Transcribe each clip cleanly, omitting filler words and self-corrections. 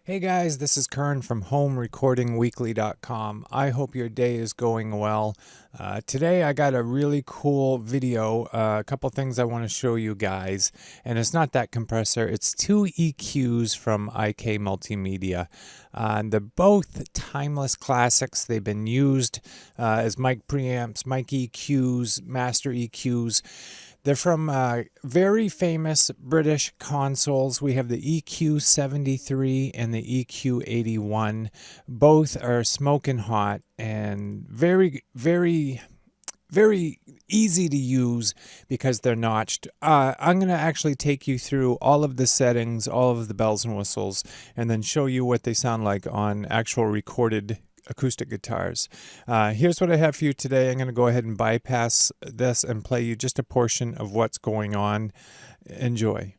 Hey guys, this is Kern from HomeRecordingWeekly.com. I hope your day is going well. Today I got a really cool video, a couple things I want to show you guys. And it's not that compressor, it's two EQs from IK Multimedia. They're both timeless classics. They've been used as mic preamps, mic EQs, master EQs. They're from very famous British consoles. We have the EQ73 and the EQ81. Both are smoking hot and very, very, very easy to use because they're notched. I'm going to actually take you through all of the settings, all of the bells and whistles, and then show you what they sound like on actual recorded acoustic guitars. Here's what I have for you today. I'm going to go ahead and bypass this and play you just a portion of what's going on. Enjoy.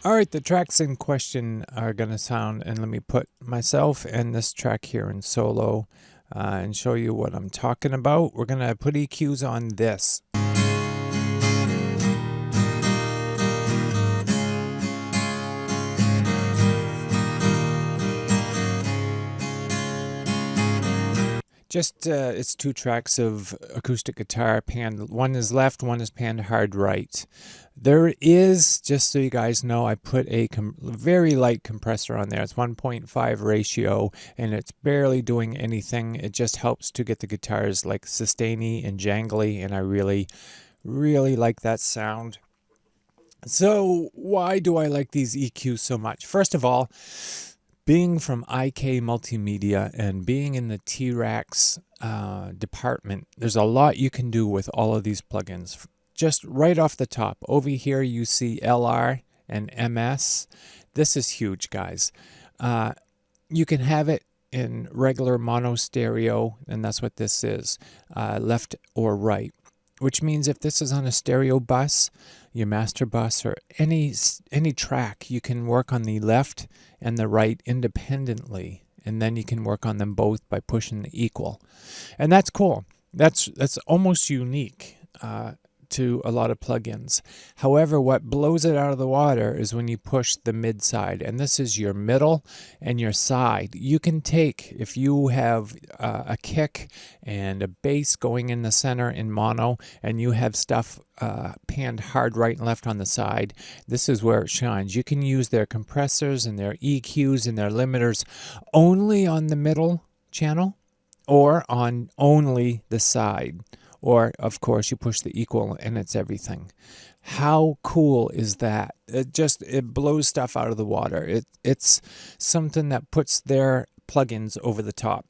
Alright, the tracks in question are going to sound, and let me put myself and this track here in solo and show you what I'm talking about. We're going to put EQs on this. It's two tracks of acoustic guitar panned. One is left, one is panned hard right. There is, just so you guys know, I put a very light compressor on there. It's 1.5 ratio, and it's barely doing anything. It just helps to get the guitars like sustainy and jangly, and I really, really like that sound. So why do I like these EQs so much? First of all, being from IK Multimedia and being in the T-Rax department, there's a lot you can do with all of these plugins. Just right off the top, over here you see LR and MS. This is huge, guys. You can have it in regular mono stereo, and that's what this is, left or right. Which means if this is on a stereo bus, your master bus, or any track, you can work on the left and the right independently, and then you can work on them both by pushing the equal. And that's cool. That's almost unique to a lot of plugins. However, what blows it out of the water is when you push the mid side, and this is your middle and your side. You can take, if you have a kick and a bass going in the center in mono, and you have stuff panned hard right and left on the side, this is where it shines. You can use their compressors and their EQs and their limiters only on the middle channel or on only the side. Or, of course, you push the equal and it's everything. How cool is that? It blows stuff out of the water. It's something that puts their plugins over the top.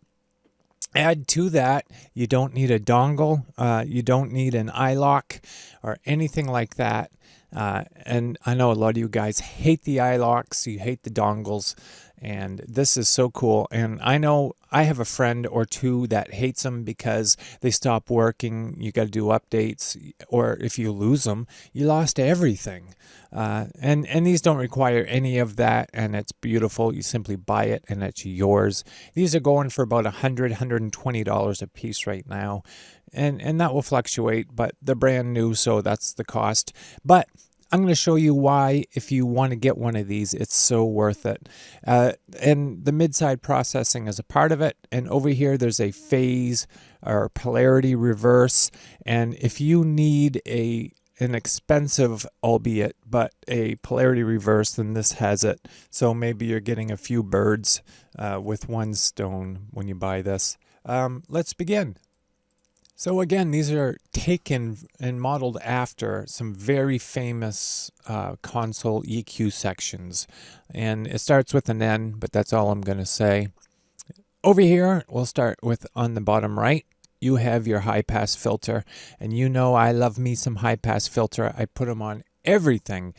Add to that, you don't need a dongle, you don't need an iLock or anything like that. And I know a lot of you guys hate the iLocks, you hate the dongles, and this is so cool. And I know I have a friend or two that hates them because they stop working, you got to do updates, or if you lose them, you lost everything. And these don't require any of that, and it's beautiful. You simply buy it and it's yours. These are going for about $100, $120 a piece right now, and that will fluctuate, but they're brand new, so that's the cost. But I'm going to show you why, if you want to get one of these, it's so worth it. And the mid-side processing is a part of it. And over here, there's a phase or polarity reverse. And if you need an expensive, albeit, but a polarity reverse, then this has it. So maybe you're getting a few birds with one stone when you buy this. Let's begin. So again, these are taken and modeled after some very famous console EQ sections. And it starts with an N, but that's all I'm going to say. Over here, we'll start with on the bottom right, you have your high-pass filter. And you know I love me some high-pass filter. I put them on everything.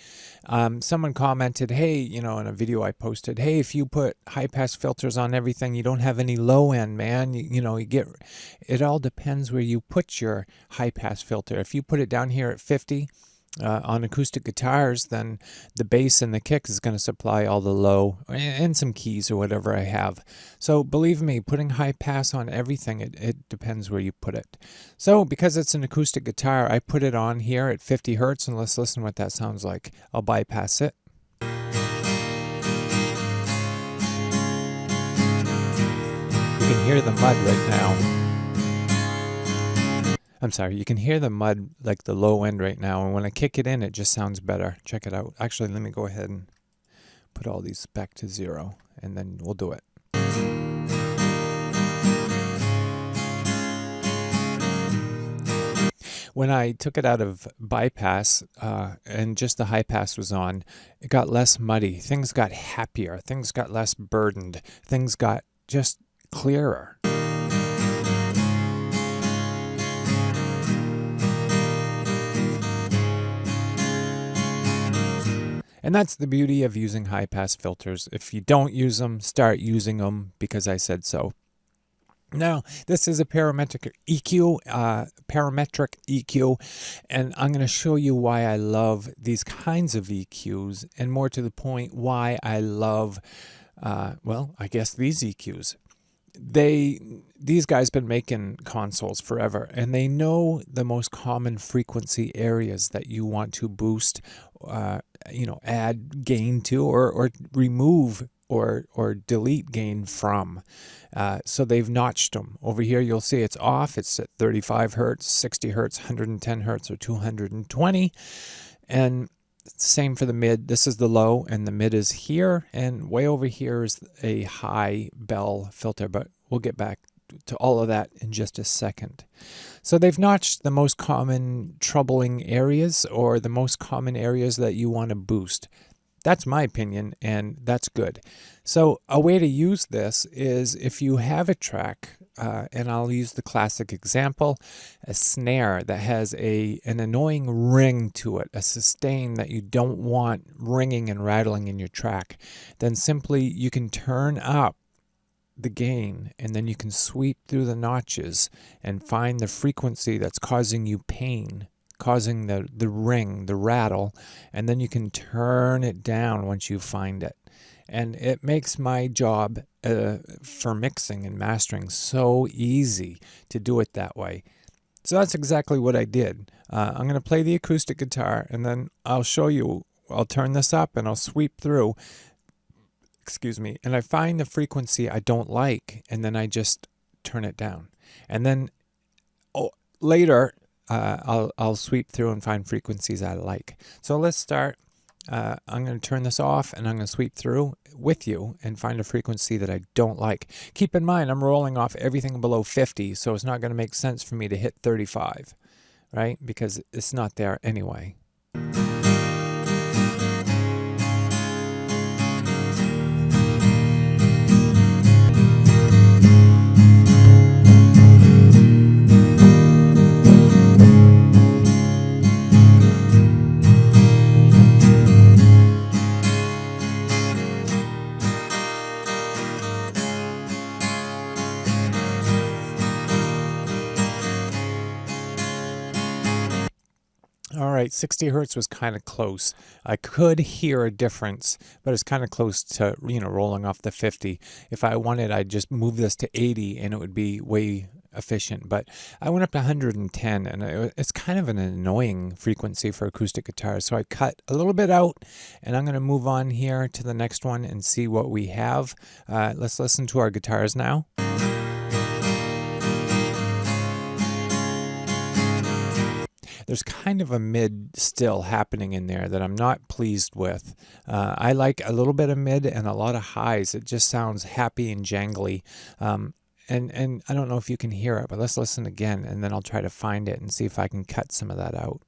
Someone commented, hey, in a video I posted, hey, if you put high pass filters on everything, you don't have any low end, man. You get, it all depends where you put your high pass filter. If you put it down here at 50, On acoustic guitars, then the bass and the kick is going to supply all the low and some keys or whatever I have. So believe me, putting high pass on everything, it depends where you put it. So because it's an acoustic guitar, I put it on here at 50 hertz, and let's listen what that sounds like. I'll bypass it. You can hear the mud right now. I'm sorry, you can hear the mud, like the low end right now, and when I kick it in, it just sounds better. Check it out. Actually, let me go ahead and put all these back to 0, and then we'll do it. When I took it out of bypass and just the high pass was on, it got less muddy. Things got happier. Things got less burdened. Things got just clearer. And that's the beauty of using high-pass filters. If you don't use them, start using them because I said so. Now, this is a parametric EQ, and I'm going to show you why I love these kinds of EQs, and more to the point, why I love, well, I guess these EQs. These guys been making consoles forever, and they know the most common frequency areas that you want to boost, add gain to, or remove or delete gain from. So they've notched them. Over here you'll see it's off. It's at 35 hertz, 60 hertz, 110 hertz, or 220. And same for the mid. This is the low, and the mid is here, and way over here is a high bell filter, but we'll get back to all of that in just a second. So they've notched the most common troubling areas, or the most common areas that you want to boost. That's my opinion, and that's good. So a way to use this is if you have a track, and I'll use the classic example, a snare that has an annoying ring to it, a sustain that you don't want ringing and rattling in your track, then simply you can turn up the gain, and then you can sweep through the notches and find the frequency that's causing you pain, causing the ring, the rattle, and then you can turn it down once you find it. And it makes my job for mixing and mastering so easy to do it that way. So that's exactly what I did. I'm going to play the acoustic guitar, and then I'll show you. I'll turn this up and I'll sweep through, and I find the frequency I don't like, and then I just turn it down. And then later I'll sweep through and find frequencies I like. So let's start. I'm going to turn this off, and I'm going to sweep through with you and find a frequency that I don't like. Keep in mind, I'm rolling off everything below 50, so it's not going to make sense for me to hit 35, right? Because it's not there anyway. All right, 60 hertz was kind of close. I could hear a difference, but it's kind of close to, rolling off the 50. If I wanted, I'd just move this to 80 and it would be way efficient. But I went up to 110, and it's kind of an annoying frequency for acoustic guitars. So I cut a little bit out, and I'm going to move on here to the next one and see what we have. Let's listen to our guitars now. There's kind of a mid still happening in there that I'm not pleased with. I like a little bit of mid and a lot of highs. It just sounds happy and jangly. And I don't know if you can hear it, but let's listen again, and then I'll try to find it and see if I can cut some of that out.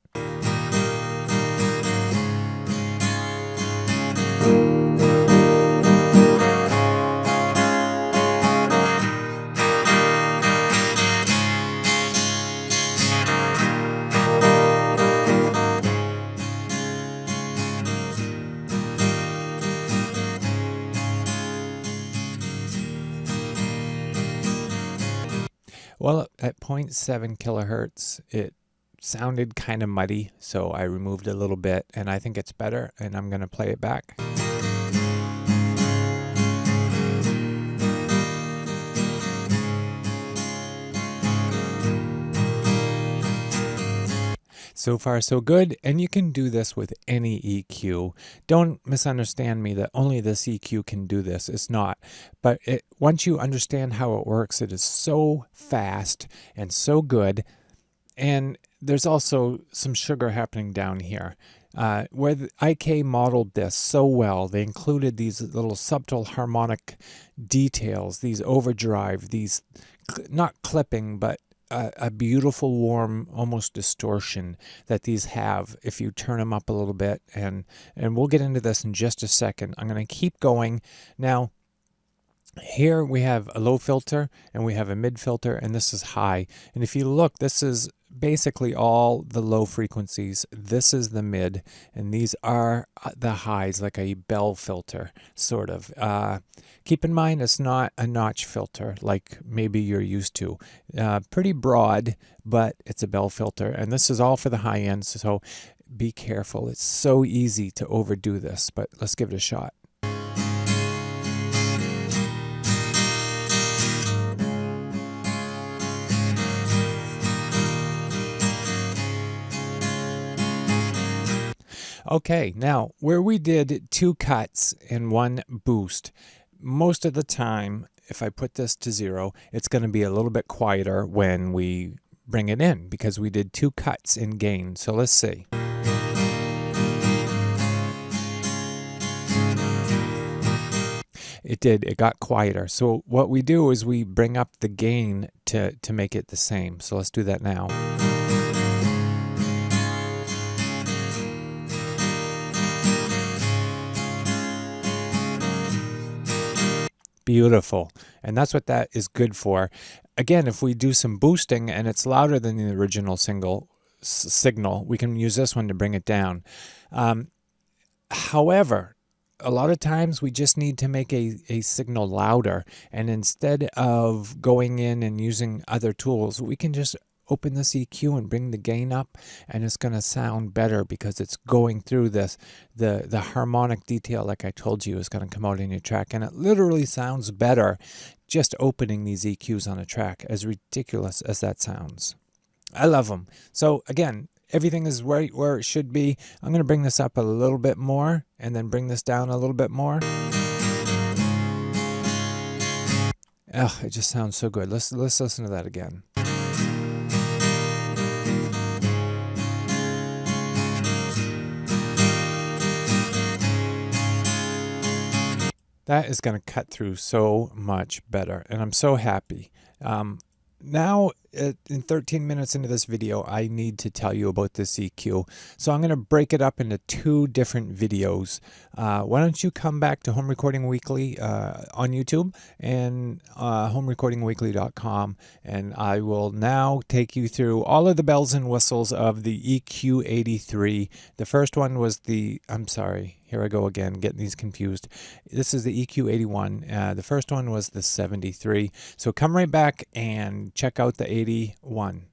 Well, at 0.7 kilohertz, it sounded kind of muddy, so I removed a little bit, and I think it's better, and I'm going to play it back. So far, so good, and you can do this with any EQ. Don't misunderstand me that only this EQ can do this. It's not. But once you understand how it works, it is so fast and so good. And there's also some sugar happening down here. Where the IK modeled this so well, they included these little subtle harmonic details, these overdrive, these not clipping, but a beautiful, warm, almost distortion that these have if you turn them up a little bit. And we'll get into this in just a second. I'm going to keep going. Now, here we have a low filter and we have a mid filter, and this is high. And if you look, this is basically all the low frequencies. This is the mid, and these are the highs, like a bell filter, sort of. Keep in mind, it's not a notch filter like maybe you're used to. Pretty broad, but it's a bell filter, and this is all for the high end, so be careful. It's so easy to overdo this, but let's give it a shot. Okay, now where we did 2 cuts and 1 boost, most of the time, if I put this to 0, it's going to be a little bit quieter when we bring it in because we did 2 cuts in gain. So let's see. It did. It got quieter. So what we do is we bring up the gain to make it the same. So let's do that now. Beautiful. And that's what that is good for. Again, if we do some boosting and it's louder than the original signal, we can use this one to bring it down. However, a lot of times we just need to make a signal louder. And instead of going in and using other tools, we can just open this EQ and bring the gain up, and it's going to sound better because it's going through this. The harmonic detail, like I told you, is going to come out in your track, and it literally sounds better just opening these EQs on a track, as ridiculous as that sounds. I love them. So again, everything is right where it should be. I'm going to bring this up a little bit more and then bring this down a little bit more. Oh, it just sounds so good. Let's listen to that again. That is going to cut through so much better, and I'm so happy. Now, in 13 minutes into this video, I need to tell you about this EQ. So I'm going to break it up into 2 different videos. Why don't you come back to Home Recording Weekly on YouTube and homerecordingweekly.com, and I will now take you through all of the bells and whistles of the EQ73. The first one was here I go again, getting these confused. This is the EQ81. The first one was the 73. So come right back and check out the 81.